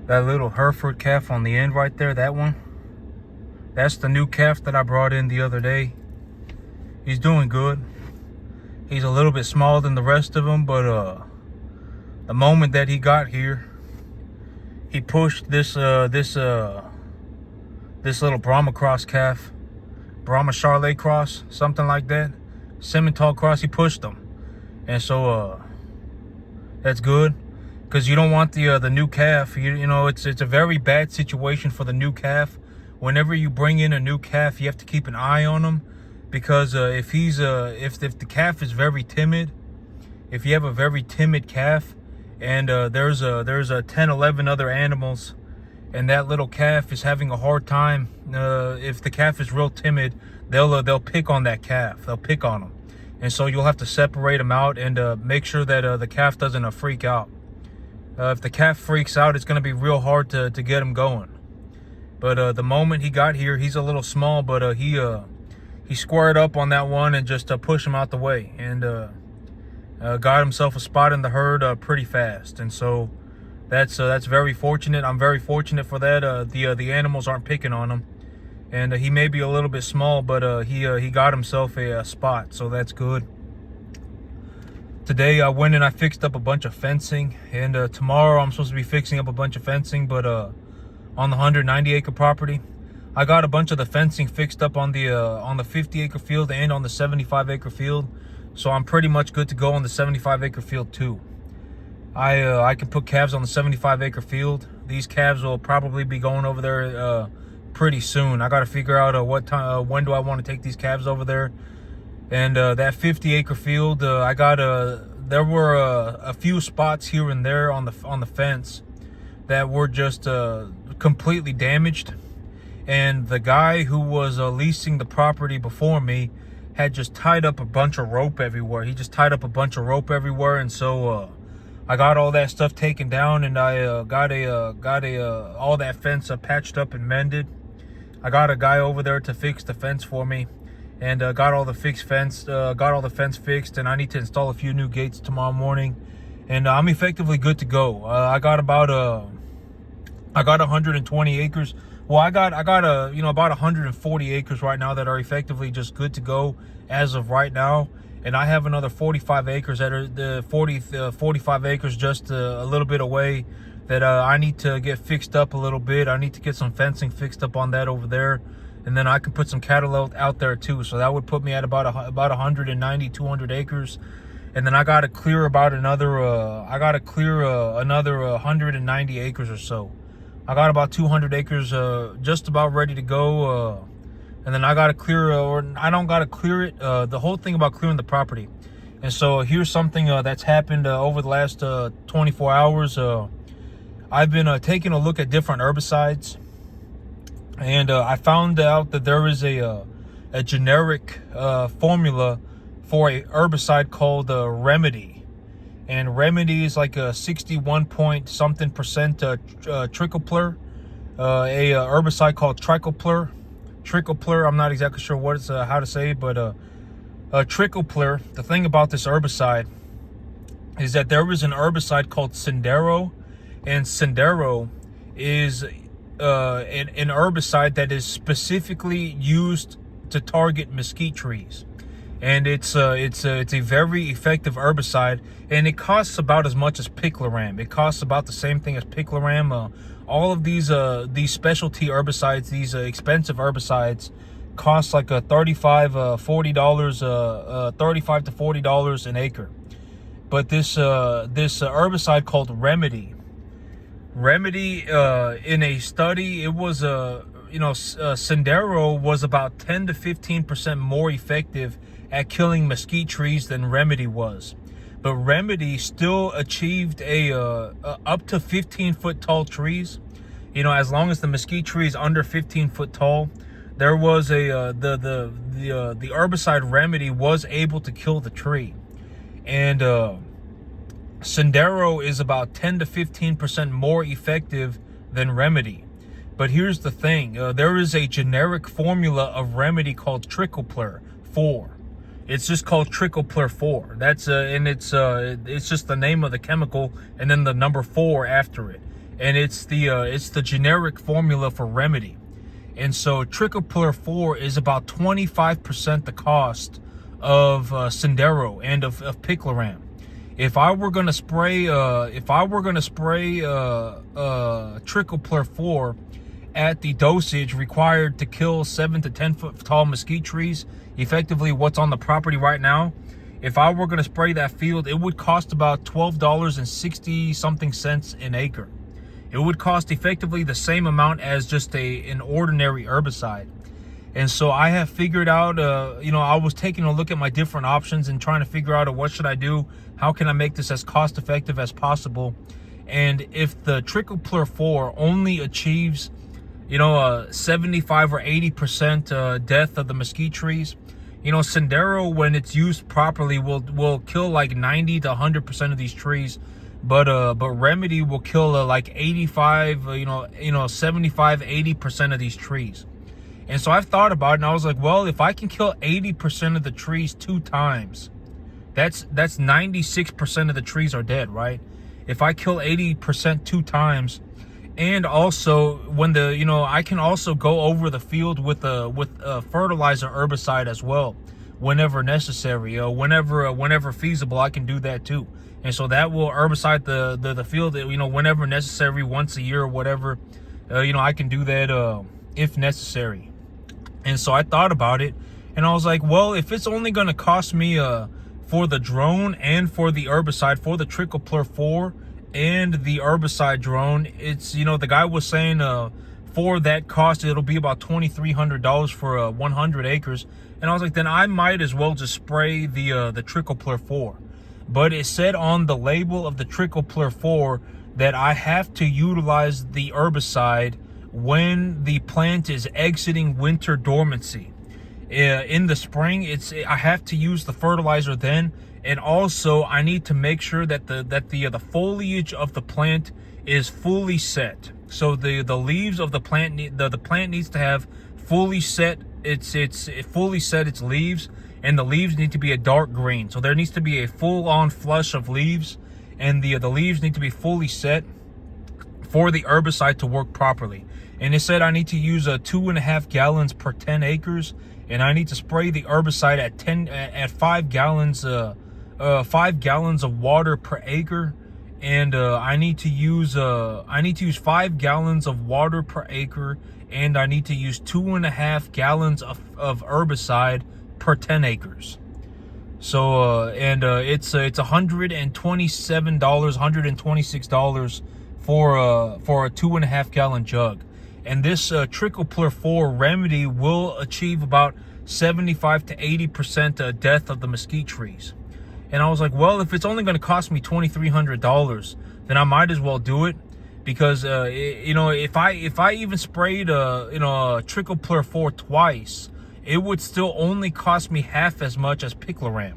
That little Hereford calf on the end right there, that one, that's the new calf that I brought in the other day. He's doing good. He's a little bit smaller than the rest of them, but the moment that he got here, he pushed this little Brahma cross calf, Brahma Charlet cross, something like that, Simmental cross. He pushed them, and so that's good, because you don't want the new calf. You know, it's a very bad situation for the new calf. Whenever you bring in a new calf, you have to keep an eye on him, because if the calf is very timid, if you have a very timid calf, and there's a 10, 11 other animals, and that little calf is having a hard time, if the calf is real timid, they'll pick on that calf. They'll pick on him, and so you'll have to separate them out and make sure that the calf doesn't freak out. If the calf freaks out, it's going to be real hard to get him going. But the moment he got here, he's a little small, but he squared up on that one and just pushed him out the way, and got himself a spot in the herd pretty fast. And so that's very fortunate. I'm very fortunate for that. The animals aren't picking on him, and he may be a little bit small, but he got himself a spot, so that's good. Today I went and I fixed up a bunch of fencing, and tomorrow I'm supposed to be fixing up a bunch of fencing, but on the 190-acre property, I got a bunch of the fencing fixed up on the 50-acre field and on the 75-acre field, so I'm pretty much good to go on the 75-acre field too. I can put calves on the 75-acre field. These calves will probably be going over there pretty soon. I got to figure out what time, when do I want to take these calves over there. And that 50-acre field, there were a few spots here and there on the fence that were just completely damaged, and the guy who was leasing the property before me had just tied up a bunch of rope everywhere. He just tied up a bunch of rope everywhere, and so I got all that stuff taken down, and I got all that fence patched up and mended. I got a guy over there to fix the fence for me, and got all the fence fixed, and I need to install a few new gates tomorrow morning, and I'm effectively good to go. I got about 120 acres. Well, I got about 140 acres right now that are effectively just good to go as of right now, and I have another 45 acres that are the 45 acres just a little bit away that I need to get fixed up a little bit. I need to get some fencing fixed up on that over there, and then I can put some cattle out there too. So that would put me at about 190, 200 acres. And then I got to clear another 190 acres or so. I got about 200 acres just about ready to go. And then I got to clear, or I don't got to clear it. The whole thing about clearing the property. And so here's something that's happened over the last 24 hours. I've been taking a look at different herbicides, and I found out that there is a generic formula for a herbicide called Remedy, and Remedy is like a 61 point something percent trichoplur, a herbicide called trichoplur. I'm not exactly sure what it's how to say, but trichoplur. The thing about this herbicide is that there is an herbicide called Sendero, and Sendero is an herbicide that is specifically used to target mesquite trees, and it's a very effective herbicide, and it costs about as much as Picloram. It costs about the same thing as Picloram. All of these specialty herbicides, these expensive herbicides, cost like $35 to $40 an acre. But this herbicide called Remedy, in a study, it was Sendero was about 10 to 15% more effective at killing mesquite trees than Remedy was. But Remedy still achieved up to 15-foot tall trees. As long as the mesquite tree is under 15 foot tall, there was the herbicide Remedy was able to kill the tree. And Sendero is about 10 to 15% more effective than Remedy. But here's the thing, there is a generic formula of Remedy called Trichoplur 4. It's just called Trichoplur 4. That's and it's just the name of the chemical and then the number 4 after it. and it's the generic formula for Remedy. And so Triclopyr 4 is about 25% the cost of Sindero and of Picloram. If I were gonna spray Triclopyr 4 at the dosage required to kill 7 to 10 foot tall mesquite trees, effectively what's on the property right now, if I were gonna spray that field, it would cost about $12.60 something cents an acre. It would cost effectively the same amount as just an ordinary herbicide. And so I have figured out, I was taking a look at my different options and trying to figure out what should I do? How can I make this as cost effective as possible? And if the Triclopyr 4 only achieves, 75 or 80% death of the mesquite trees, Sindero, when it's used properly, will kill like 90 to 100% of these trees. But Remedy will kill like 85, 75, 80% of these trees. And so I've thought about it, and I was like, well, if I can kill 80% of the trees 2 times, that's 96% of the trees are dead, right? If I kill 80% 2 times, and also when I can also go over the field with a fertilizer herbicide as well, whenever necessary, whenever feasible, I can do that too. And so that will herbicide the field, whenever necessary, once a year or whatever. I can do that if necessary. And so I thought about it, and I was like, well, if it's only going to cost me for the drone and for the herbicide, for the Triclopyr 4 and the herbicide drone, it's, the guy was saying for that cost, it'll be about $2,300 for 100 acres. And I was like, then I might as well just spray the Triclopyr 4. But it said on the label of the Triclopyr 4 that I have to utilize the herbicide when the plant is exiting winter dormancy. In the spring, I have to use the fertilizer then, and also I need to make sure that the foliage of the plant is fully set. So the leaves of the plant the plant needs to have fully set its leaves, and the leaves need to be a dark green. So there needs to be a full-on flush of leaves, and the leaves need to be fully set for the herbicide to work properly. And it said I need to use 2.5 gallons per 10 acres, and I need to spray the herbicide at 5 gallons 5 gallons of water per acre, and I need to use 5 gallons of water per acre, and I need to use 2.5 gallons of herbicide per 10 acres. So it's $127, $126 for a 2.5 gallon jug. And this Triclopyr 4 Remedy will achieve about 75 to 80% death of the mesquite trees. And I was like, well, if it's only going to cost me $2,300, then I might as well do it, because if I even sprayed Triclopyr 4 twice, it would still only cost me half as much as Picloram.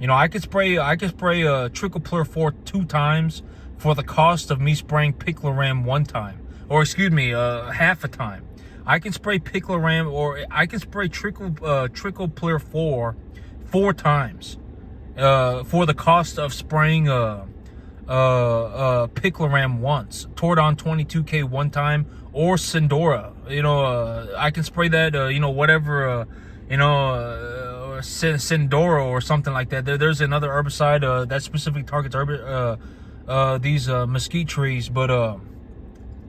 I could spray Triclopyr 4 2 times for the cost of me spraying Picloram 1 time. Or excuse me, half a time. I can spray Picloram, or I can spray Triclopyr 4 times for the cost of spraying Picloram once. Tordon 22K 1 time, or Sindora. I can spray that, Sindora or something like that. There's another herbicide that specifically targets these mesquite trees, but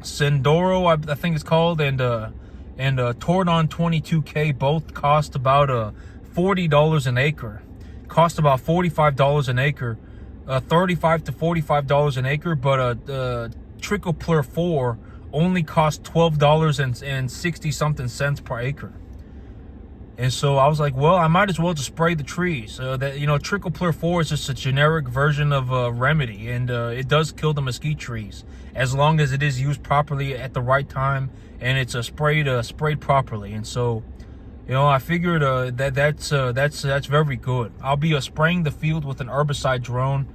Sindoro, I think it's called, and Tordon 22K both cost about $40 an acre. Cost about $45 an acre, $35 to $45 an acre. But Triclopyr 4 only costs $12.60 something cents per acre. And so I was like, well, I might as well just spray the trees. Triclopyr 4 is just a generic version of Remedy, and it does kill the mesquite trees as long as it is used properly at the right time, and it's sprayed properly. And so, I figured that's very good. I'll be spraying the field with an herbicide drone,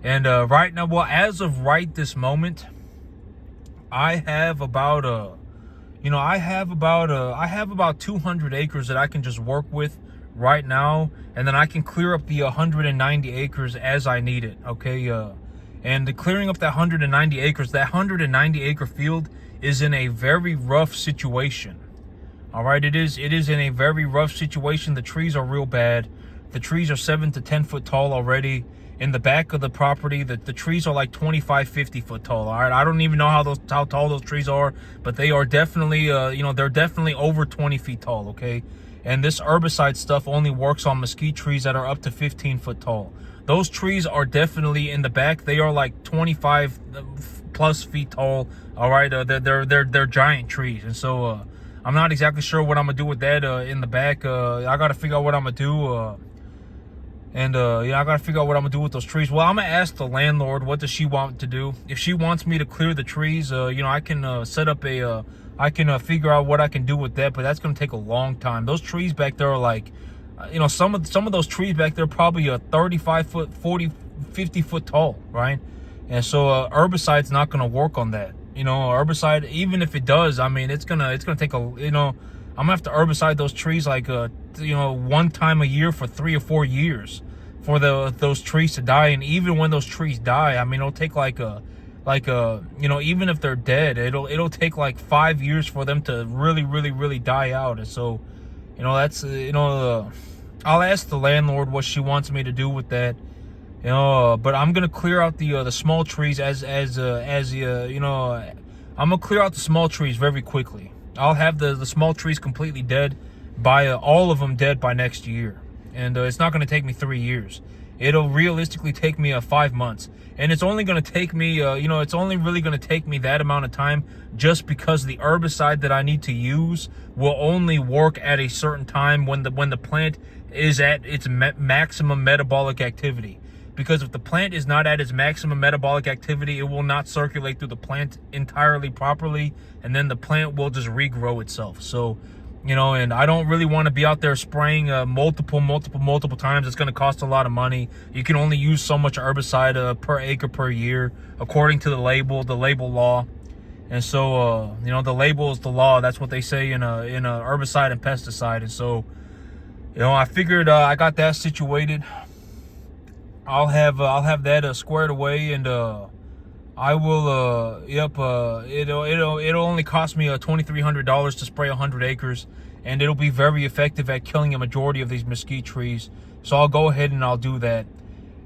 and right now, well, as of right this moment, I have about I have about 200 acres that I can just work with right now, and then I can clear up the 190 acres as I need it. Okay, And the clearing up that 190 acres, that 190 acre field is in a very rough situation. All right, it is in a very rough situation. The trees are real bad. The trees are 7 to 10 foot tall already. In the back of the property, the trees are like 25, 50 foot tall. All right, I don't even know how tall those trees are, but they are definitely, they're definitely over 20 feet tall. Okay, and this herbicide stuff only works on mesquite trees that are up to 15 foot tall. Those trees are definitely in the back. They are like 25 plus feet tall. All right, they're giant trees, and so I'm not exactly sure what I'm gonna do with that in the back. I gotta figure out what I'm gonna do. I gotta figure out what I'm gonna do with those trees. Well, I'm gonna ask the landlord, what does she want to do? If she wants me to clear the trees, I can set up I can figure out what I can do with that, but that's gonna take a long time. Those trees back there are like, some of those trees back there are probably 35 foot, 40, 50 foot tall, right? And so herbicide's not gonna work on that. Herbicide, even if it does, I mean, it's gonna take I'm gonna have to herbicide those trees like one time a year for 3 or 4 years for those trees to die. And even when those trees die, I mean, it'll take even if they're dead, it'll take like 5 years for them to really, really, really die out. And so, that's I'll ask the landlord what she wants me to do with that. But I'm gonna clear out the small trees I'm gonna clear out the small trees very quickly. I'll have the small trees completely dead by all of them dead by next year, and it's not gonna take me 3 years. It'll realistically take me 5 months, and it's only gonna take me it's only really gonna take me that amount of time just because the herbicide that I need to use will only work at a certain time when the plant is at its maximum metabolic activity. Because if the plant is not at its maximum metabolic activity, it will not circulate through the plant entirely properly, and then the plant will just regrow itself. So, and I don't really want to be out there spraying multiple times. It's going to cost a lot of money. You can only use so much herbicide per acre per year, according to the label law. And so, the label is the law. That's what they say in a herbicide and pesticide. And so, I figured I got that situated. I'll have that squared away, and I will it'll only cost me $2,300 to spray 100 acres, and it'll be very effective at killing a majority of these mesquite trees. So I'll go ahead and I'll do that,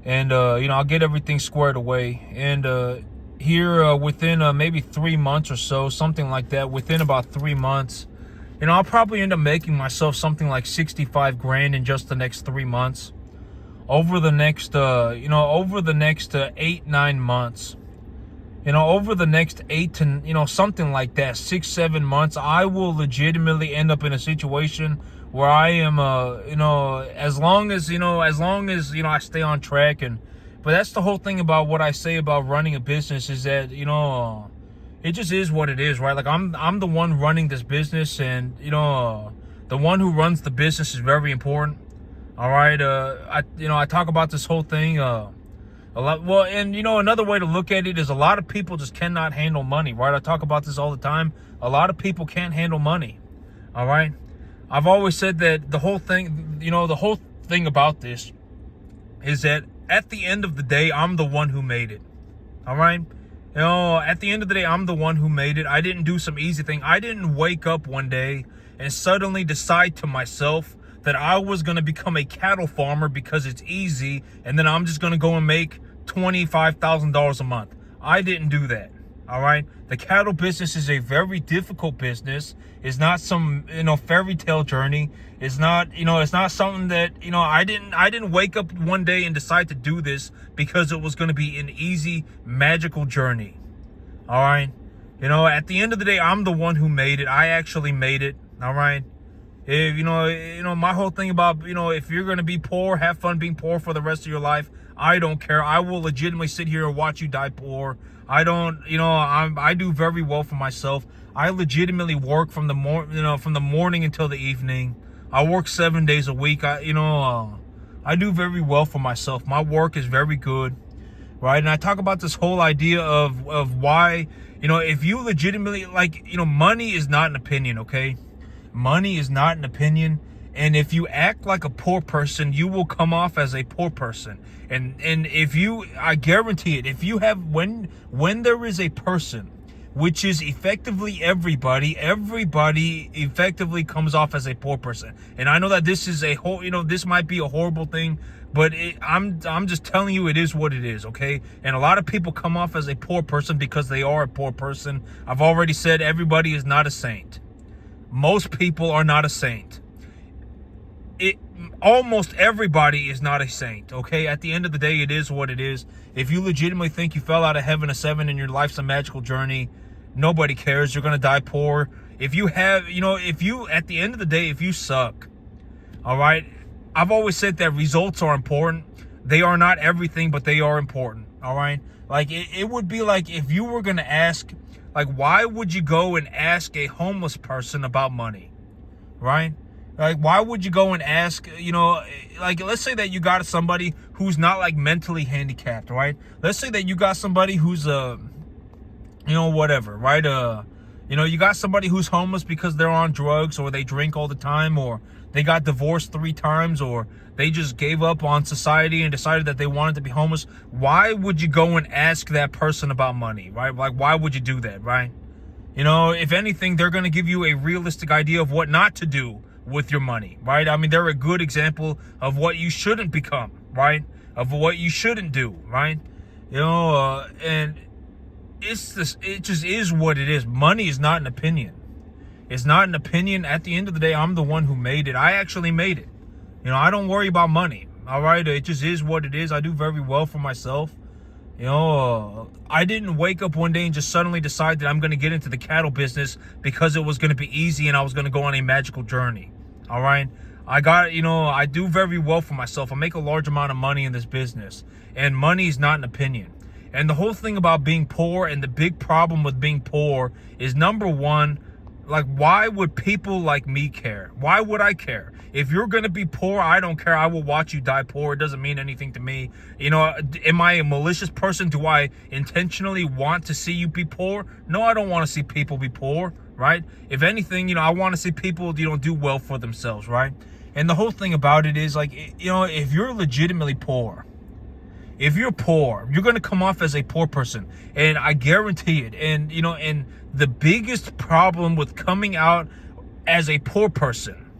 and I'll get everything squared away. And here within maybe 3 months or so, something like that, within about 3 months, I'll probably end up making myself something like 65 grand in just the next 3 months. Over the next 8-9 months, over the next 8 to something like that, 6-7 months, I will legitimately end up in a situation where I am as long as I stay on track. But that's the whole thing about what I say about running a business, is that it just is what it is, right? Like I'm the one running this business, and the one who runs the business is very important. All right, I talk about this whole thing a lot. Well, and another way to look at it is a lot of people just cannot handle money, right? I talk about this all the time. A lot of people can't handle money. All right, I've always said that the whole thing about this is that at the end of the day, I'm the one who made it. All right, at the end of the day, I'm the one who made it. I didn't do some easy thing. I didn't wake up one day and suddenly decide to myself that I was going to become a cattle farmer because it's easy, and then I'm just going to go and make $25,000 a month. I didn't do that. All right. The cattle business is a very difficult business. It's not some, fairy tale journey. It's not, it's not something that, I didn't wake up one day and decide to do this because it was going to be an easy, magical journey. All right. At the end of the day, I'm the one who made it. I actually made it. All right. If, my whole thing about, if you're going to be poor, have fun being poor for the rest of your life. I don't care. I will legitimately sit here and watch you die poor. I don't, I do very well for myself. I legitimately work from the morning until the evening. I work 7 days a week. I do very well for myself. My work is very good. Right. And I talk about this whole idea of why, if you legitimately money is not an opinion. Okay. Money is not an opinion. And if you act like a poor person, you will come off as a poor person. And if you, I guarantee it, if you have, when there is a person, which is effectively everybody effectively comes off as a poor person. And I know that this is a whole, this might be a horrible thing, but I'm just telling you, it is what it is, okay? And a lot of people come off as a poor person because they are a poor person. I've already said everybody is not a saint. Most people are not a saint. Almost everybody is not a saint, okay? At the end of the day, it is what it is. If you legitimately think you fell out of heaven to seven and your life's a magical journey, nobody cares. You're going to die poor. If you have, at the end of the day, if you suck, all right? I've always said that results are important. They are not everything, but they are important, all right? Like, it would be like if you were going to ask, like, why would you go and ask a homeless person about money, right? Like, why would you go and ask, like, let's say that you got somebody who's not, like, mentally handicapped, right? Let's say that you got somebody who's, whatever, right? You got somebody who's homeless because they're on drugs, or they drink all the time, or they got divorced 3 times, or they just gave up on society and decided that they wanted to be homeless. Why would you go and ask that person about money, right? Like, why would you do that, right? If anything, they're going to give you a realistic idea of what not to do with your money, right? I mean, they're a good example of what you shouldn't become, right? Of what you shouldn't do, right? And it just is what it is. Money is not an opinion. It's not an opinion. At the end of the day, I'm the one who made it. I actually made it. I don't worry about money, all right? It just is what it is. I do very well for myself. I didn't wake up one day and just suddenly decide that I'm going to get into the cattle business because it was going to be easy and I was going to go on a magical journey. All right. I do very well for myself. I make a large amount of money in this business, and money is not an opinion. And the whole thing about being poor, and the big problem with being poor, is number one, like, why would people like me care? Why would I care? If you're going to be poor, I don't care. I will watch you die poor. It doesn't mean anything to me. Am I a malicious person? Do I intentionally want to see you be poor? No, I don't want to see people be poor, right? If anything, I want to see people, do well for themselves, right? And the whole thing about it is, like, if you're legitimately poor, if you're poor, you're going to come off as a poor person. And I guarantee it. And, and the biggest problem with coming out as a poor person,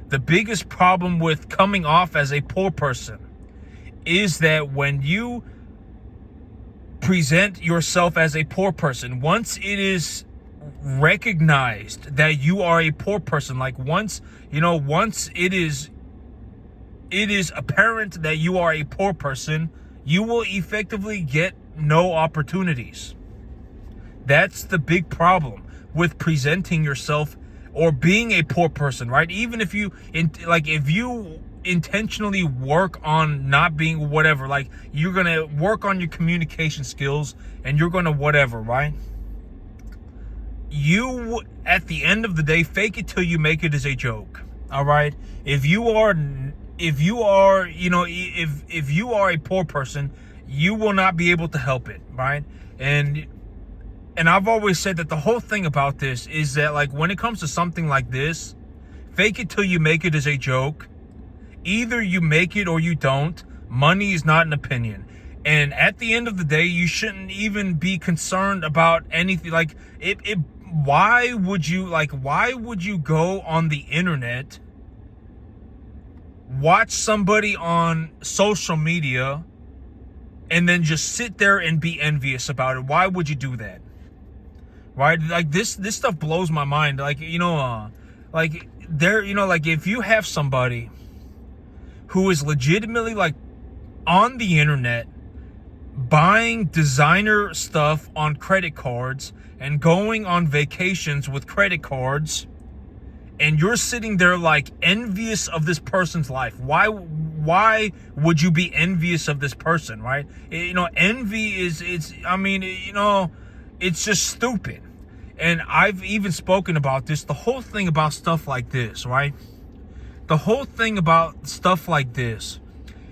the biggest problem with coming off as a poor person is that when you present yourself as a poor person, once it is recognized that you are a poor person, like once it is apparent that you are a poor person, you will effectively get no opportunities. That's the big problem with presenting yourself or being a poor person, right? Even if you intentionally work on not being whatever, like, you're going to work on your communication skills and you're going to whatever, right? You, at the end of the day, fake it till you make it is a joke. All right. If you are a poor person, you will not be able to help it, right? And I've always said that the whole thing about this is that, like, when it comes to something like this, fake it till you make it is a joke. Either you make it or you don't. Money is not an opinion. And at the end of the day, you shouldn't even be concerned about anything. Like, why would you go on the internet, watch somebody on social media, and then just sit there and be envious about it? Why would you do that? Right? Like, this stuff blows my mind. Like, if you have somebody who is legitimately, like, on the internet buying designer stuff on credit cards and going on vacations with credit cards, and you're sitting there, like, envious of this person's life. Why would you be envious of this person, right? Envy it's just stupid. And I've even spoken about this. The whole thing about stuff like this, right? The whole thing about stuff like this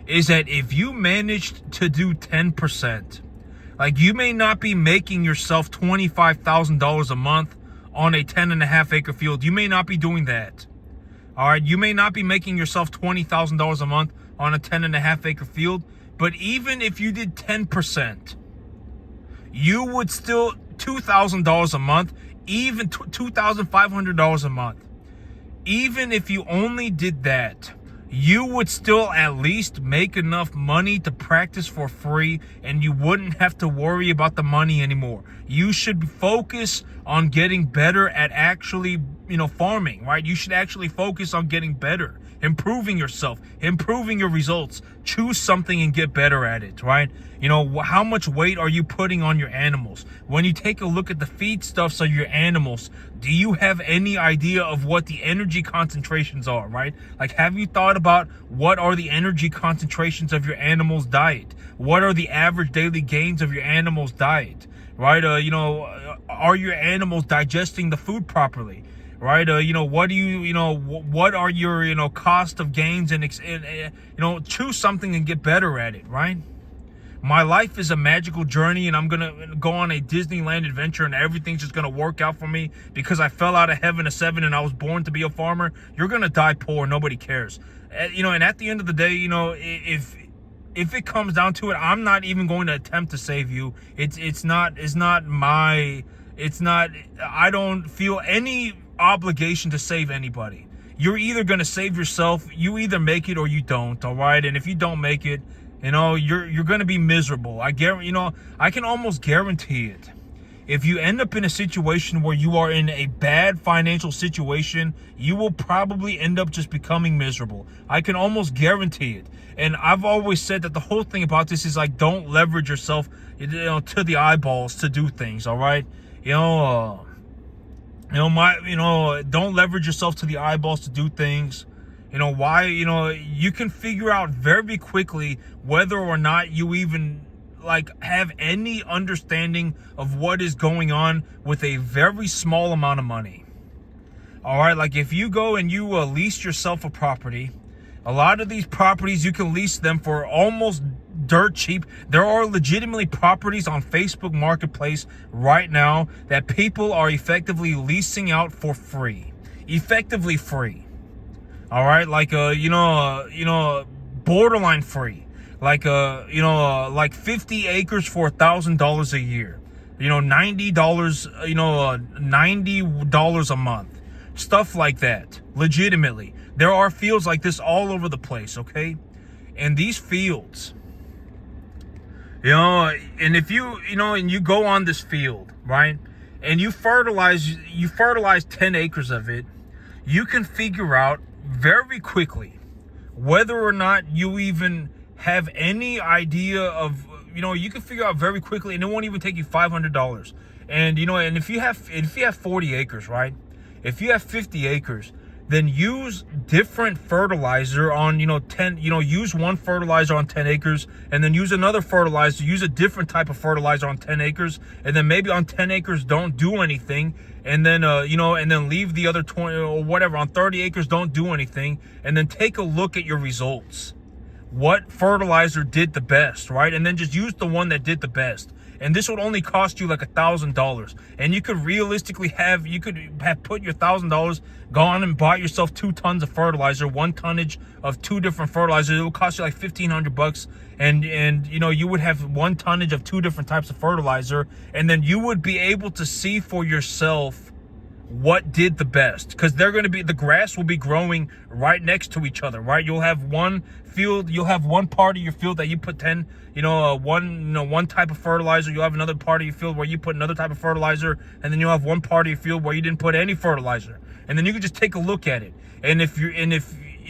is that if you managed to do 10%, like, you may not be making yourself $25,000 a month on a 10.5 acre field. You may not be doing that. All right, you may not be making yourself $20,000 a month on a 10.5 acre field, but even if you did 10%, you would still $2,000 a month, even $2,500 a month. Even if you only did that, you would still at least make enough money to practice for free, and you wouldn't have to worry about the money anymore. You should focus on getting better at actually, farming, right? You should actually focus on getting better, improving yourself, improving your results. Choose something and get better at it, right? How much weight are you putting on your animals? When you take a look at the feedstuffs of your animals, do you have any idea of what the energy concentrations are, right? Like, have you thought about what are the energy concentrations of your animal's diet? What are the average daily gains of your animal's diet, right? Are your animals digesting the food properly? Right, what are your, cost of gains and choose something and get better at it, right? My life is a magical journey, and I'm gonna go on a Disneyland adventure, and everything's just gonna work out for me because I fell out of heaven at 7 and I was born to be a farmer. You're gonna die poor, nobody cares. And at the end of the day, if it comes down to it, I'm not even going to attempt to save you. I don't feel any obligation to save anybody. You're either going to save yourself, you either make it or you don't, all right? And if you don't make it, you're going to be miserable. I can almost guarantee it. If you end up in a situation where you are in a bad financial situation, you will probably end up just becoming miserable. I can almost guarantee it. And I've always said that the whole thing about this is like, don't leverage yourself, to the eyeballs to do things, all right? Don't leverage yourself to the eyeballs to do things. You can figure out very quickly whether or not you even have any understanding of what is going on with a very small amount of money. All right, like if you go and you lease yourself a property, a lot of these properties you can lease them for almost dirt cheap. There are legitimately properties on Facebook Marketplace right now that people are effectively leasing out for free, effectively free. All right, borderline free, like 50 acres for $1,000 a year, $90, $90 a month, stuff like that. Legitimately, there are fields like this all over the place. Okay, and these fields, and if and you go on this field, right, and you fertilize 10 acres of it, you can figure out very quickly whether or not you even have any idea of, you can figure out very quickly, and it won't even take you $500. And, and if you have 40 acres, right, if you have 50 acres, then use different fertilizer on, use one fertilizer on 10 acres, and then use another fertilizer, use a different type of fertilizer on 10 acres, and then maybe on 10 acres, don't do anything, and then, and then leave the other 20 or whatever. On 30 acres, don't do anything, and then take a look at your results. What fertilizer did the best, right? And then just use the one that did the best. And this would only cost you like $1,000. And you could realistically have put your $1,000, gone and bought yourself 2 tons of fertilizer, 1 tonnage of 2 different fertilizers. It would cost you like $1,500. And you would have 1 tonnage of 2 different types of fertilizer. And then you would be able to see for yourself what did the best, because the grass will be growing right next to each other, right? You'll have one part of your field that you put 10, one type of fertilizer. You'll have another part of your field where you put another type of fertilizer, and then you'll have one part of your field where you didn't put any fertilizer. And then you can just take a look at it. And if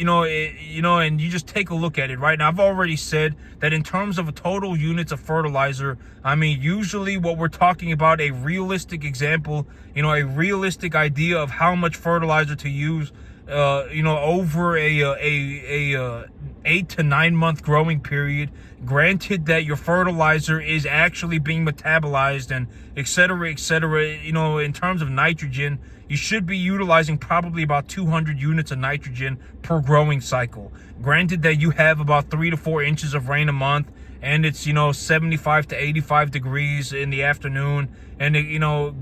and you just take a look at it, right? Now, I've already said that in terms of total units of fertilizer, I mean, usually what we're talking about, a realistic example, a realistic idea of how much fertilizer to use, over a 8 to 9 month growing period, granted that your fertilizer is actually being metabolized and et cetera, in terms of nitrogen, you should be utilizing probably about 200 units of nitrogen per growing cycle. Granted that you have about 3 to 4 inches of rain a month, and it's 75 to 85 degrees in the afternoon, and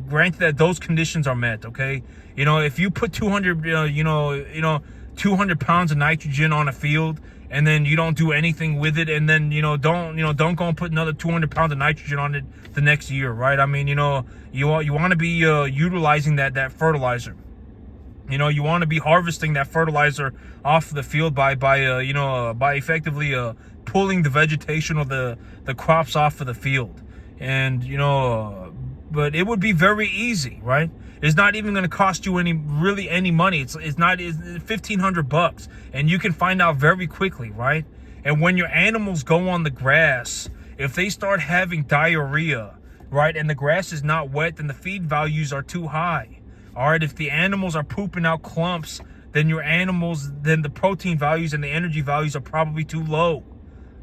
granted that those conditions are met. Okay, if you put 200 200 pounds of nitrogen on a field, and then you don't do anything with it, and then don't go and put another 200 pounds of nitrogen on it the next year, right? I mean, you want to be utilizing that fertilizer. You want to be harvesting that fertilizer off of the field by effectively pulling the vegetation or the crops off of the field. And but it would be very easy, right? It's not even going to cost you any money. It's $1,500, and you can find out very quickly, right? And when your animals go on the grass, if they start having diarrhea, right, and the grass is not wet, then the feed values are too high. All right, if the animals are pooping out clumps, then the protein values and the energy values are probably too low.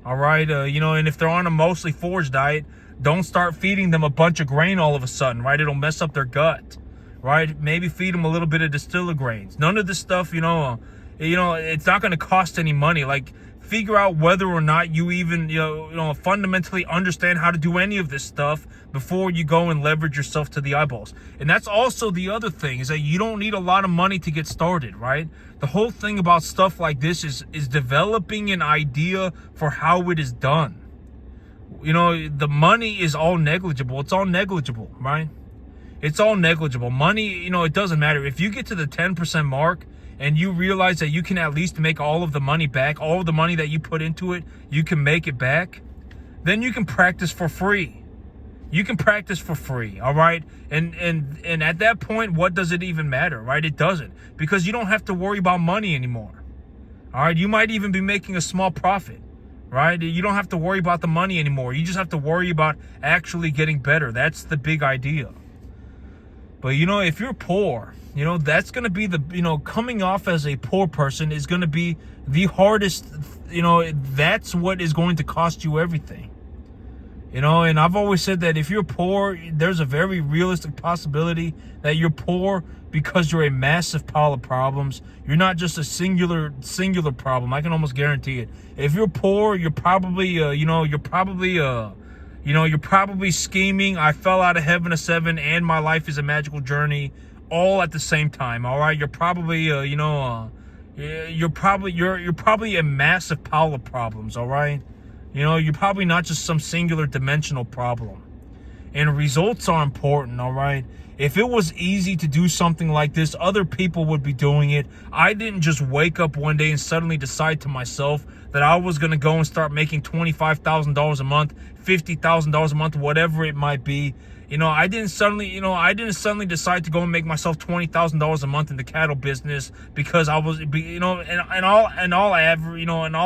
All right, and if they're on a mostly forage diet, don't start feeding them a bunch of grain all of a sudden, right? It'll mess up their gut, right? Maybe feed them a little bit of distiller grains. None of this stuff, it's not going to cost any money. Like, figure out whether or not you even, fundamentally understand how to do any of this stuff before you go and leverage yourself to the eyeballs. And that's also the other thing, is that you don't need a lot of money to get started, right? The whole thing about stuff like this is developing an idea for how it is done. The money is all negligible. It's all negligible, right? It's all negligible. Money, it doesn't matter. If you get to the 10% mark and you realize that you can at least make all of the money back, all of the money that you put into it, you can make it back, then you can practice for free. You can practice for free, all right? And at that point, what does it even matter, right? It doesn't, because you don't have to worry about money anymore. All right, you might even be making a small profit, right? You don't have to worry about the money anymore. You just have to worry about actually getting better. That's the big idea. But, if you're poor, that's going to be coming off as a poor person is going to be the hardest, that's what is going to cost you everything. And I've always said that if you're poor, there's a very realistic possibility that you're poor because you're a massive pile of problems. You're not just a singular problem. I can almost guarantee it. If you're poor, you're probably, you're probably scheming. I fell out of heaven at 7, and my life is a magical journey, all at the same time. All right, you're probably, you're probably a massive pile of problems. All right. You're probably not just some singular dimensional problem. And results are important, all right? If it was easy to do something like this, other people would be doing it. I didn't just wake up one day and suddenly decide to myself that I was going to go and start making $25,000 a month, $50,000 a month, whatever it might be. I didn't suddenly decide to go and make myself $20,000 a month in the cattle business because I was, in all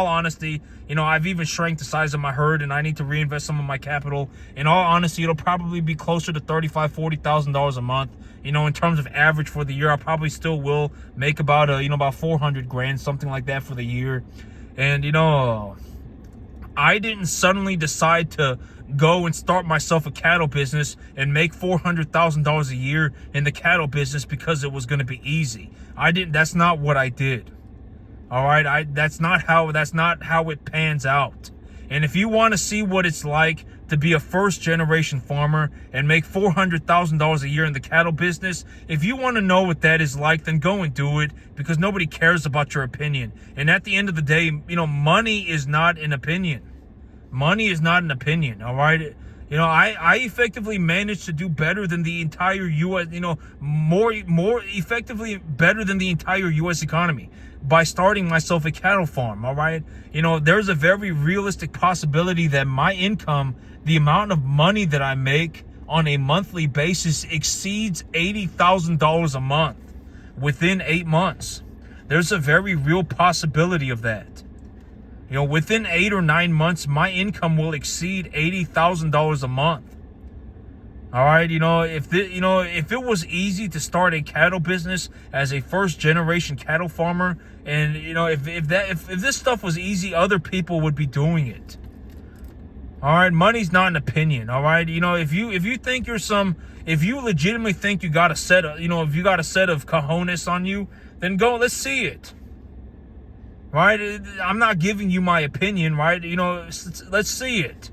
honesty, I've even shrank the size of my herd and I need to reinvest some of my capital. In all honesty, it'll probably be closer to $35,000, $40,000 a month. In terms of average for the year, I probably still will make about, about 400 grand, something like that for the year. And, I didn't suddenly decide to go and start myself a cattle business and make $400,000 a year in the cattle business because it was going to be easy. That's not what I did. All right. That's not how it pans out. And if you want to see what it's like to be a first generation farmer and make $400,000 a year in the cattle business, if you want to know what that is like, then go and do it, because nobody cares about your opinion. And at the end of the day, money is not an opinion. Money is not an opinion. All right. I effectively managed to do better than the entire U.S., more effectively better than the entire U.S. economy by starting myself a cattle farm. All right. There's a very realistic possibility that my income, the amount of money that I make on a monthly basis, exceeds $80,000 a month within 8 months. There's a very real possibility of that. Within 8 or 9 months, my income will exceed $80,000 a month. All right, if it was easy to start a cattle business as a first generation cattle farmer, and if this stuff was easy, other people would be doing it. All right, money's not an opinion. All right, if you legitimately think you got a set of, if you got a set of cojones on you, then go, let's see it. Right? I'm not giving you my opinion, right? Let's see it.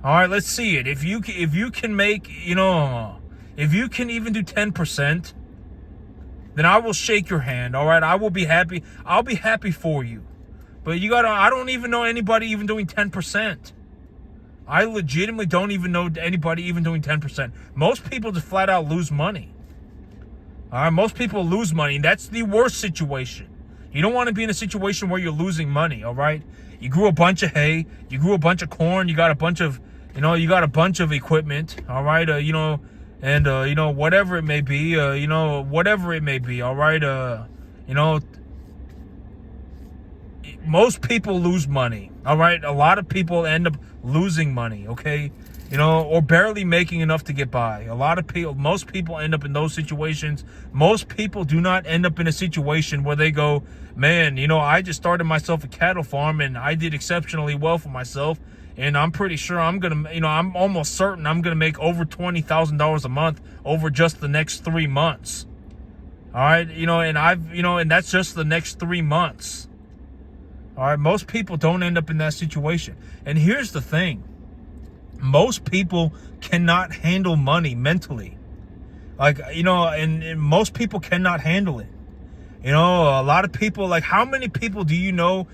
All right, let's see it. If you can make, if you can even do 10%, then I will shake your hand. All right, I will be happy. I'll be happy for you. But I don't even know anybody even doing 10%. I legitimately don't even know anybody even doing 10%. Most people just flat out lose money. All right, most people lose money, and that's the worst situation. You don't want to be in a situation where you're losing money, all right? You grew a bunch of hay, you grew a bunch of corn, you got a bunch of, equipment, all right? Whatever it may be, whatever it may be, all right? Most people lose money, all right? A lot of people end up losing money, okay? Or barely making enough to get by. Most people end up in those situations. Most people do not end up in a situation where they go, man, I just started myself a cattle farm and I did exceptionally well for myself. And I'm pretty sure I'm almost certain I'm going to make over $20,000 a month over just the next 3 months. All right. And that's just the next 3 months. All right. Most people don't end up in that situation. And here's the thing. Most people cannot handle money mentally. And most people cannot handle it. A lot of people, how many people do you know,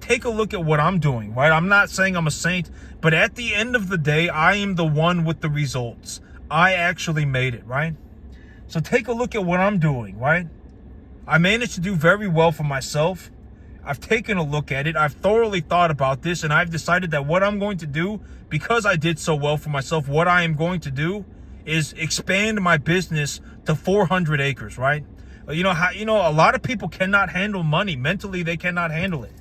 take a look at what I'm doing, right? I'm not saying I'm a saint, but at the end of the day, I am the one with the results. I actually made it, right? So take a look at what I'm doing, right? I managed to do very well for myself. I've taken a look at it. I've thoroughly thought about this, and I've decided that what I'm going to do, because I did so well for myself, what I am going to do is expand my business to 400 acres, right? A lot of people cannot handle money. Mentally, they cannot handle it.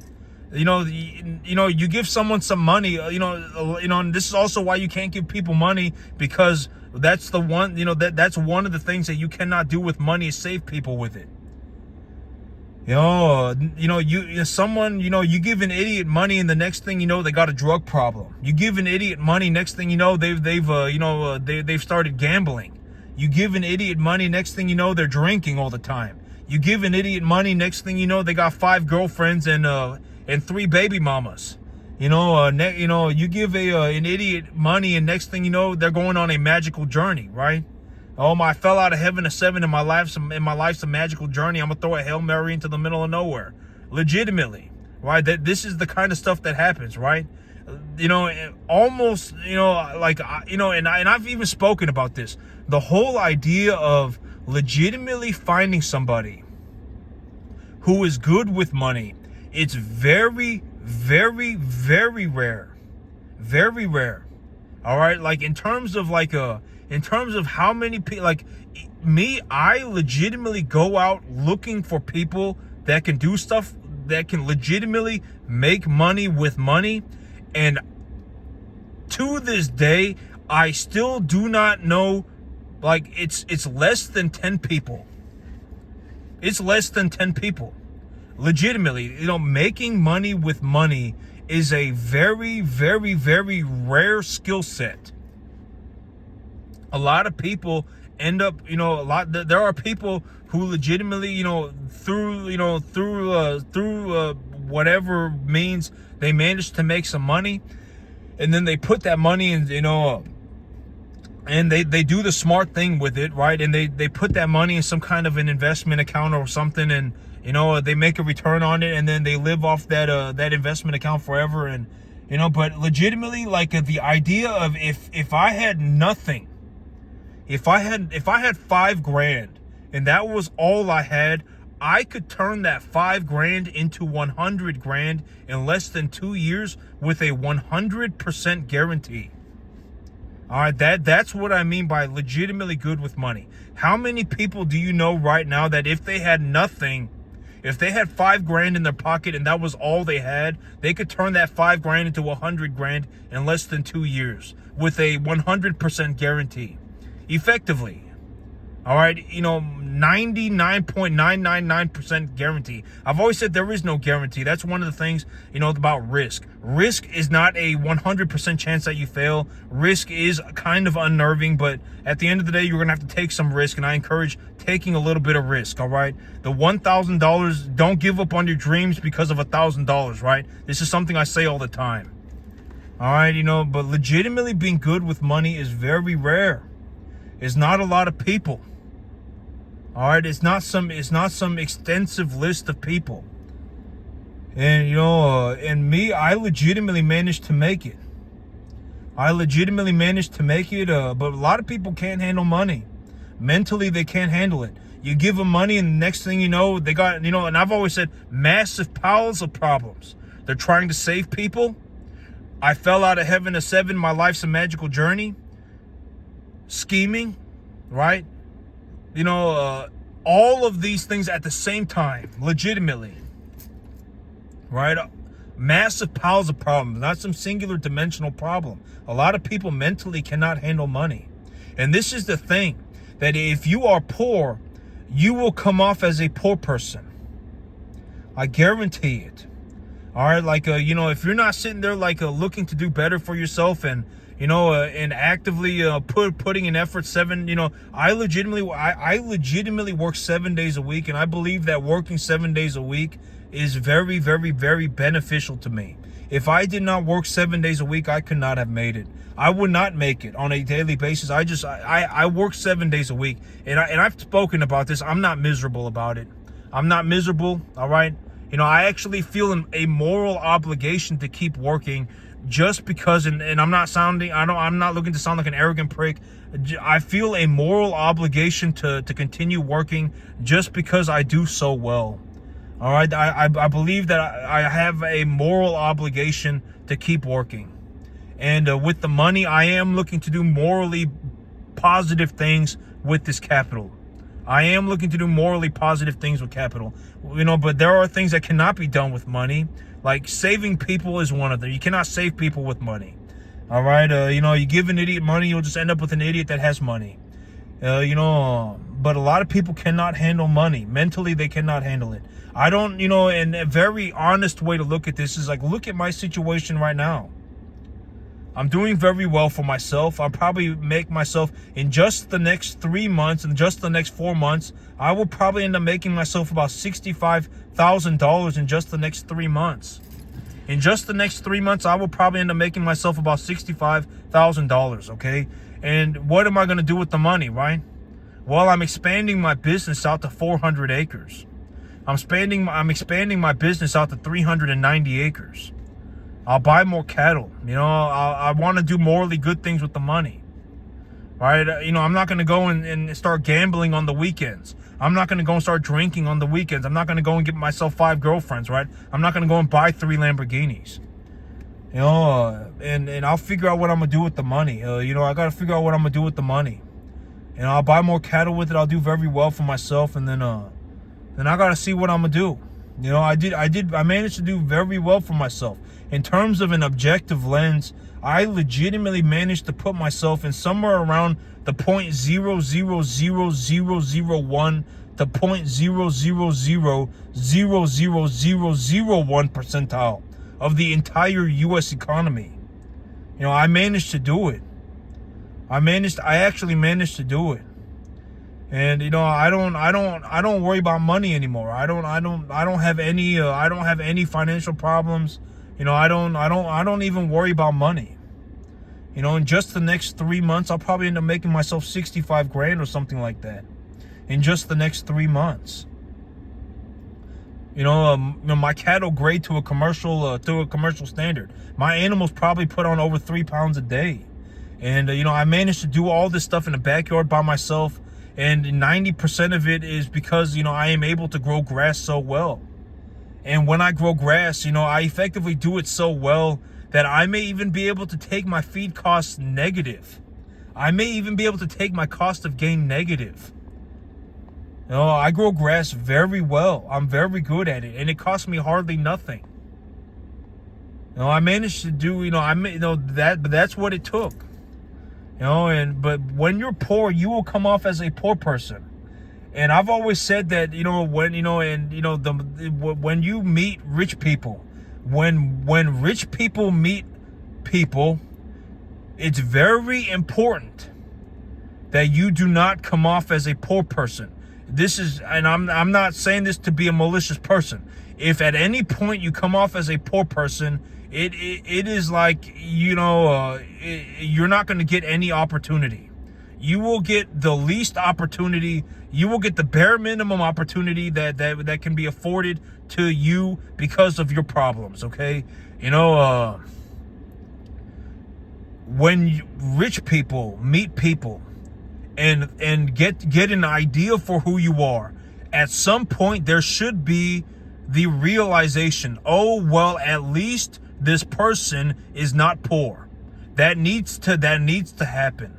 You give someone some money, and this is also why you can't give people money, because that's the one, that's one of the things that you cannot do with money is save people with it. You give an idiot money, and the next thing you know, they got a drug problem. You give an idiot money, next thing you know, they've started gambling. You give an idiot money, next thing you know, they're drinking all the time. You give an idiot money, next thing you know, they got 5 girlfriends and 3 baby mamas. You give an idiot money, and next thing you know, they're going on a magical journey, right? I fell out of heaven to 7 in my life's a magical journey. I'm gonna throw a Hail Mary into the middle of nowhere. Legitimately, right? This is the kind of stuff that happens, right? And I've even spoken about this. The whole idea of legitimately finding somebody who is good with money, it's very, very, very rare. Very rare. All right? In terms of how many people, I legitimately go out looking for people that can do stuff, that can legitimately make money with money. And to this day, I still do not know, it's less than 10 people. It's less than 10 people. Legitimately, making money with money is a very, very, very rare skill set. A lot of people end up, there are people who legitimately, through whatever means, they manage to make some money, and then they put that money in, and they do the smart thing with it, right? And they put that money in some kind of an investment account or something, and they make a return on it, and then they live off that investment account forever. And but legitimately, the idea of if I had nothing, if I had $5,000 and that was all I had, I could turn that $5,000 into $100,000 in less than 2 years with a 100% guarantee. All right, that's what I mean by legitimately good with money. How many people do you know right now that if they had nothing, if they had $5,000 in their pocket and that was all they had, they could turn that $5,000 into $100,000 in less than 2 years with a 100% guarantee? Effectively. All right, 99.999% guarantee. I've always said there is no guarantee. That's one of the things, about risk. Risk is not a 100% chance that you fail. Risk is kind of unnerving, but at the end of the day, you're going to have to take some risk, and I encourage taking a little bit of risk, all right? The $1,000, don't give up on your dreams because of $1,000, right? This is something I say all the time. All right, but legitimately being good with money is very rare. It's not a lot of people. All right, it's not some extensive list of people. And and me, I legitimately managed to make it. But a lot of people can't handle money. Mentally, they can't handle it. You give them money, and the next thing you know, they got, and I've always said, massive piles of problems. They're trying to save people. I fell out of heaven to seven. My life's a magical journey. Scheming, right? All of these things at the same time, legitimately, right? Massive piles of problems, not some singular dimensional problem. A lot of people mentally cannot handle money. And this is the thing, that if you are poor, you will come off as a poor person. I guarantee it. All right, if you're not sitting there looking to do better for yourself and and actively putting in effort I legitimately work 7 days a week, and I believe that working 7 days a week is very, very, very beneficial to me. If I did not work 7 days a week, I could not have made it. I would not make it on a daily basis. I work 7 days a week, and I've spoken about this. I'm not miserable about it. I'm not miserable. All right. I actually feel a moral obligation to keep working, just because, and I'm not looking to sound like an arrogant prick. I feel a moral obligation to continue working just because I do so well. All right. I believe that I have a moral obligation to keep working. And with the money, I am looking to do morally positive things with this capital. I am looking to do morally positive things with capital. But there are things that cannot be done with money. Like saving people is one of them. You cannot save people with money. All right. You give an idiot money, you'll just end up with an idiot that has money. But a lot of people cannot handle money. Mentally, they cannot handle it. I don't, and a very honest way to look at this is look at my situation right now. I'm doing very well for myself. I'll probably make myself, in just the next 3 months and just the next 4 months, I will probably end up making myself about $65,000 in just the next 3 months. In just the next 3 months, I will probably end up making myself about $65,000, okay? And what am I going to do with the money, right? Well, I'm expanding my business out to 400 acres. I'm expanding my business out to 390 acres. I'll buy more cattle. I want to do morally good things with the money. Right? I'm not going to go and start gambling on the weekends. I'm not going to go and start drinking on the weekends. I'm not going to go and get myself 5 girlfriends, right? I'm not going to go and buy 3 Lamborghinis. And I'll figure out what I'm going to do with the money. I got to figure out what I'm going to do with the money. And I'll buy more cattle with it. I'll do very well for myself. And then I got to see what I'm going to do. I managed to do very well for myself. In terms of an objective lens, I legitimately managed to put myself in somewhere around the 0.000001 to 0.0000001 percentile of the entire U.S. economy. I managed to do it. I actually managed to do it. And I don't worry about money anymore. I don't have any financial problems. I don't even worry about money. In just the next 3 months, I'll probably end up making myself 65 grand or something like that. In just the next 3 months. My cattle grade to a commercial standard. My animals probably put on over 3 pounds a day. And I managed to do all this stuff in the backyard by myself. And 90% of it is because, I am able to grow grass so well. And when I grow grass, I effectively do it so well that I may even be able to take my feed costs negative. I may even be able to take my cost of gain negative. I grow grass very well. I'm very good at it. And it costs me hardly nothing. I managed to do, but that's what it took. But when you're poor, you will come off as a poor person. And I've always said that, when you meet rich people, when rich people meet people, it's very important that you do not come off as a poor person. And I'm not saying this to be a malicious person. If at any point you come off as a poor person, it is like, you're not going to get any opportunity. you will get the least opportunity. You will get the bare minimum opportunity that can be afforded to you because of your problems, okay? When rich people meet people and get an idea for who you are, at some point there should be the realization, oh, well, at least this person is not poor. That needs to happen.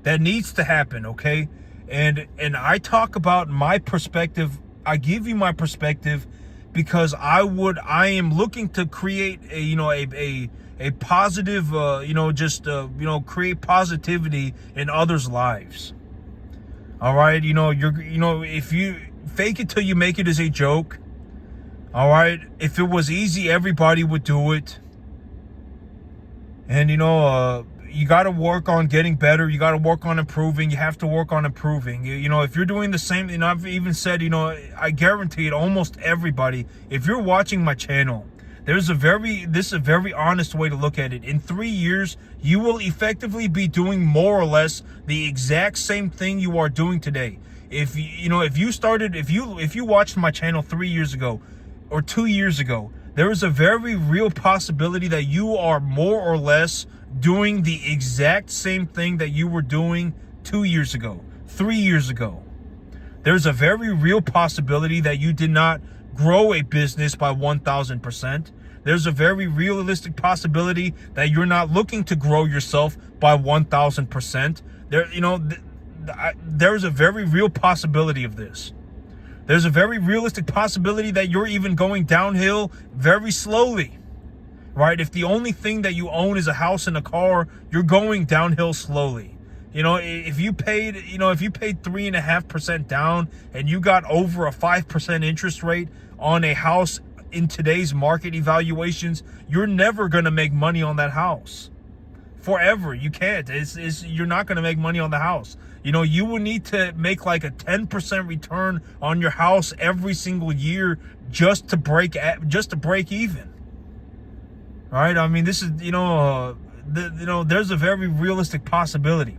That needs to happen, okay? And I talk about my perspective. I give you my perspective because I am looking to create a positive, create positivity in others' lives. All right, if you fake it till you make it is a joke. All right, if it was easy, everybody would do it. And you got to work on getting better. You got to work on improving. You have to work on improving. If you're doing the same, I've even said, I guarantee it, almost everybody, if you're watching my channel, this is a very honest way to look at it. In 3 years, you will effectively be doing more or less the exact same thing you are doing today. If you watched my channel 3 years ago or 2 years ago, there is a very real possibility that you are more or less doing the exact same thing that you were doing 2 years ago, 3 years ago. There's a very real possibility that you did not grow a business by 1,000%. There's a very realistic possibility that you're not looking to grow yourself by 1,000%. There's a very real possibility of this. There's a very realistic possibility that you're even going downhill very slowly, right? If the only thing that you own is a house and a car, you're going downhill slowly. If you paid 3.5% down and you got over a 5% interest rate on a house in today's market evaluations, you're never going to make money on that house. Forever. You can't. You're not going to make money on the house. You will need to make like a 10% return on your house every single year just to break even. All right? I mean, this is, there's a very realistic possibility.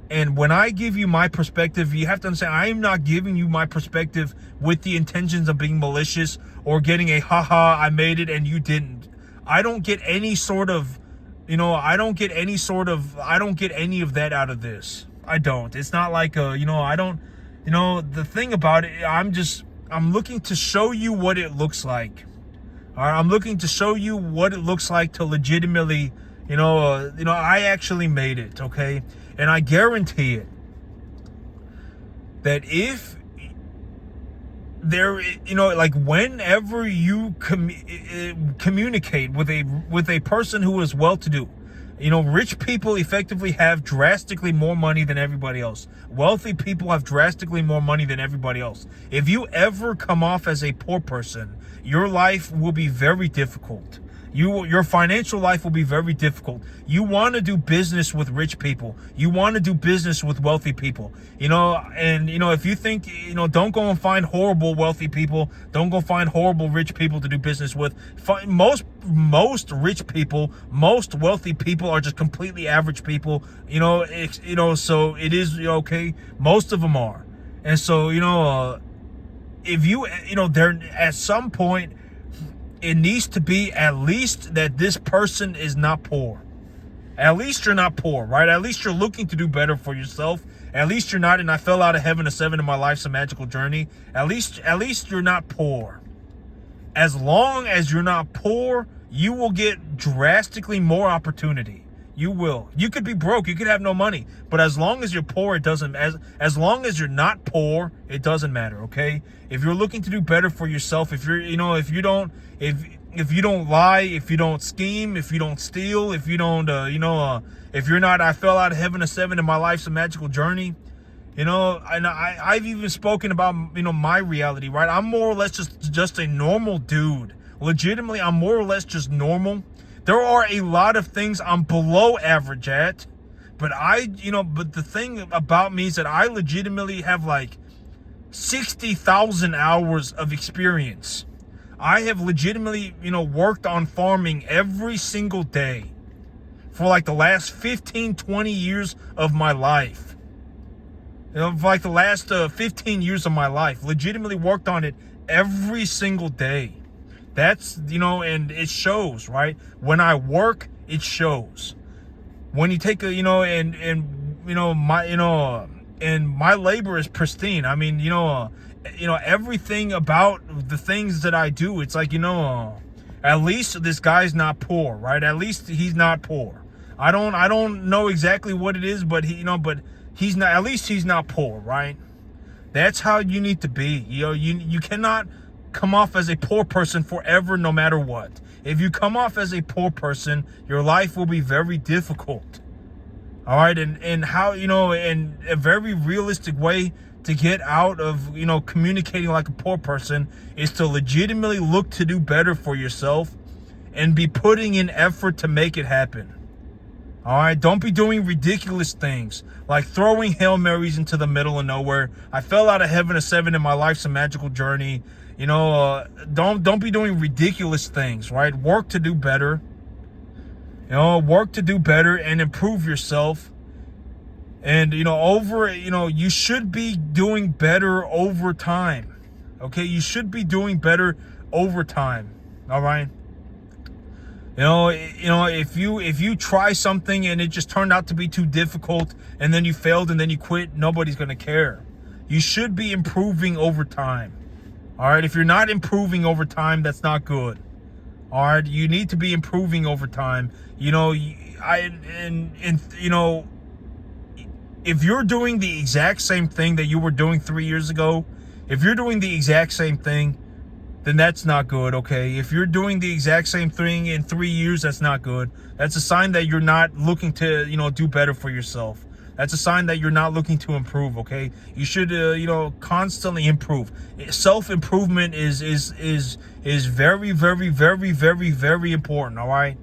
And when I give you my perspective, you have to understand, I am not giving you my perspective with the intentions of being malicious or getting a haha, I made it and you didn't. I don't get any sort of, I don't get any of that out of this. I don't. It's not like, the thing about it, I'm looking to show you what it looks like. All right, I'm looking to show you what it looks like to legitimately, I actually made it, okay? And I guarantee it that if there, whenever you communicate with a person who is well-to-do, rich people effectively have drastically more money than everybody else. Wealthy people have drastically more money than everybody else. If you ever come off as a poor person, your life will be very difficult. Your financial life will be very difficult. You want to do business with rich people. You want to do business with wealthy people. If you think, don't go and find horrible wealthy people. Don't go find horrible rich people to do business with. Most rich people, most wealthy people are just completely average people. So it is okay. Most of them are. And so, if you, there at some point, it needs to be at least that this person is not poor. At least you're not poor, right? At least you're looking to do better for yourself. At least you're not, and I fell out of heaven to 7 in my life's a magical journey. At least you're not poor. As long as you're not poor, you will get drastically more opportunity. You will. You could be broke. You could have no money. But as long as you're poor, it doesn't. As long as you're not poor, it doesn't matter. Okay. If you're looking to do better for yourself, if you don't lie, if you don't scheme, if you don't steal, if you don't, if you're not, I fell out of heaven to 7 in my life's a magical journey. And I've even spoken about, my reality, right? I'm more or less just a normal dude. Legitimately, I'm more or less just normal. There are a lot of things I'm below average at, but but the thing about me is that I legitimately have like 60,000 hours of experience. I have legitimately, worked on farming every single day for like the last 15, 20 years of my life. You know, for like the last 15 years of my life. Legitimately worked on it every single day. That's, you know, and it shows, right? When I work, it shows. When you take a, you know, and you know, and my labor is pristine. I mean, you know, everything about the things that I do, it's like, you know, at least this guy's not poor, right? At least he's not poor. I don't know exactly what it is, but but he's not, at least he's not poor, right? That's how you need to be. You know, you cannot come off as a poor person forever, no matter what. If you come off as a poor person, your life will be very difficult. All right, and how, you know, and a very realistic way to get out of, you know, communicating like a poor person is to legitimately look to do better for yourself and be putting in effort to make it happen. All right, don't be doing ridiculous things like throwing Hail Marys into the middle of nowhere. I fell out of heaven at 7 in my Life's a Magical Journey. You know, don't be doing ridiculous things, right? Work to do better. You know, work to do better and improve yourself. And, you know, you should be doing better over time. Okay, you should be doing better over time. All right. You know, if you try something and it just turned out to be too difficult and then you failed and then you quit, nobody's going to care. You should be improving over time. All right. If you're not improving over time, that's not good. All right. You need to be improving over time. You know, you know, if you're doing the exact same thing that you were doing 3 years ago, if you're doing the exact same thing, then that's not good, okay? If you're doing the exact same thing in 3 years, that's not good. That's a sign that you're not looking to, you know, do better for yourself. That's a sign that you're not looking to improve, okay? You should, you know, constantly improve. Self-improvement is very, very, very, very, very important, all right?